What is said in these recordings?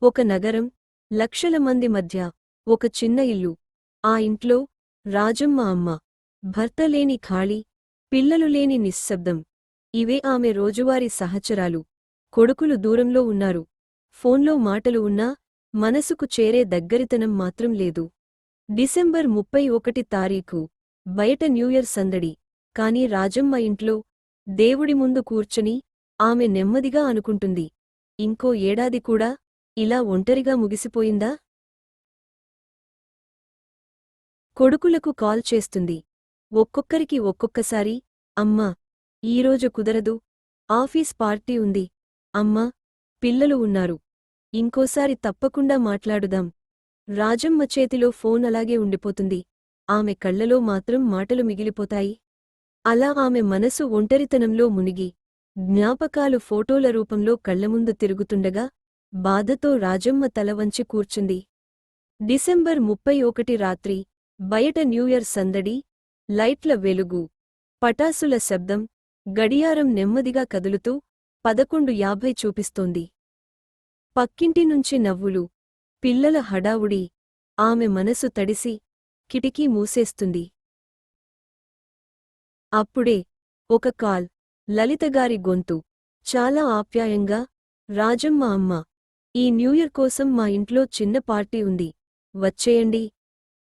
ఒక నగరం, లక్షల మంది మధ్య ఒక చిన్న ఇల్లు. ఆ ఇంట్లో రాజమ్మ అమ్మ. భర్త లేని ఖాళీ, పిల్లలు లేని నిశ్శబ్దం. ఇవే ఆమె రోజువారీ సహచరాలు. కొడుకులు దూరంలో ఉన్నారు. ఫోన్లో మాటలు ఉన్నా మనసుకు చేరే దగ్గరితనం మాత్రం లేదు. డిసెంబర్ 31 తారీఖు. బయట న్యూయర్ సందడి. కాని రాజమ్మ ఇంట్లో దేవుడి ముందు కూర్చుని ఆమె నెమ్మదిగా అనుకుంటుంది, ఇంకో ఏడాది కూడా ఇలా ఒంటరిగా ముగిసిపోయిందా? కొడుకులకు కాల్ చేస్తుంది. ఒక్కొక్కరికి ఒక్కొక్కసారి, అమ్మా, ఈరోజు కుదరదు, ఆఫీస్ పార్టీ ఉంది. అమ్మా, పిల్లలు ఉన్నారు, ఇంకోసారి తప్పకుండా మాట్లాడుదాం. రాజమ్మ చేతిలో ఫోన్ అలాగే ఉండిపోతుంది. ఆమె కళ్లలో మాత్రం మాటలు మిగిలిపోతాయి. అలా ఆమె మనసు ఒంటరితనంలో మునిగి, జ్ఞాపకాలు ఫోటోల రూపంలో కళ్లముందు తిరుగుతుండగా బాధతో రాజమ్మ తల వంచి కూర్చుంది. డిసెంబర్ 31 రాత్రి. బయట న్యూయర్ సందడి, లైట్ల వెలుగు, పటాసుల శబ్దం, గడియారం నెమ్మదిగా కదులుతూ 11:50 చూపిస్తోంది. పక్కింటి నుంచి నవ్వులు, పిల్లల హడావుడి. ఆమె మనసు తడిసి కిటికీ మూసేస్తుంది. అప్పుడే ఒక కాల్. లలితగారి గొంతు, చాలా ఆప్యాయంగా. రాజమ్మ అమ్మ, ఈ న్యూయర్ కోసం మా ఇంట్లో చిన్న పార్టీ ఉంది, వచ్చేయండి.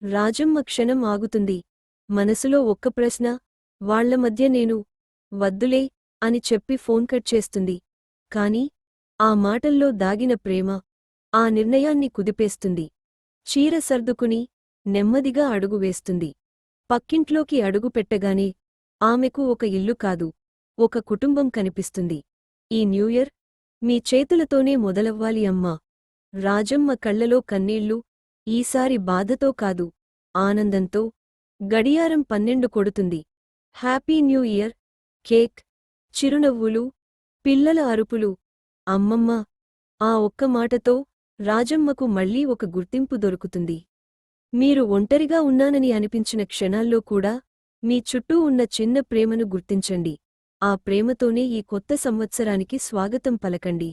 రాజమ్మ క్షణం ఆగుతుంది. మనసులో ఒక్క ప్రశ్న, వాళ్ల మధ్య నేను వద్దులే అని చెప్పి ఫోన్ కట్ చేస్తుంది. కాని ఆ మాటల్లో దాగిన ప్రేమ ఆ నిర్ణయాన్ని కుదిపేస్తుంది. చీర సర్దుకుని నెమ్మదిగా అడుగు వేస్తుంది. పక్కింట్లోకి అడుగు పెట్టగానే ఆమెకు ఒక ఇల్లు కాదు, ఒక కుటుంబం కనిపిస్తుంది. ఈ న్యూయర్ మీ చేతులతోనే మొదలవ్వాలి అమ్మా. రాజమ్మ కళ్లలో కన్నీళ్లు, ఈసారి బాధతో కాదు, ఆనందంతో. గడియారం 12 కొడుతుంది. Happy new year. కేక్, చిరునవ్వులు, పిల్లల అరుపులు. అమ్మమ్మ, ఆ ఒక్క మాటతో రాజమ్మకు మళ్లీ ఒక గుర్తింపు దొరుకుతుంది. మీరు ఒంటరిగా ఉన్నానని అనిపించిన క్షణాల్లో కూడా మీ చుట్టూ ఉన్న చిన్న ప్రేమను గుర్తించండి. ఆ ప్రేమతోనే ఈ కొత్త సంవత్సరానికి స్వాగతం పలకండి.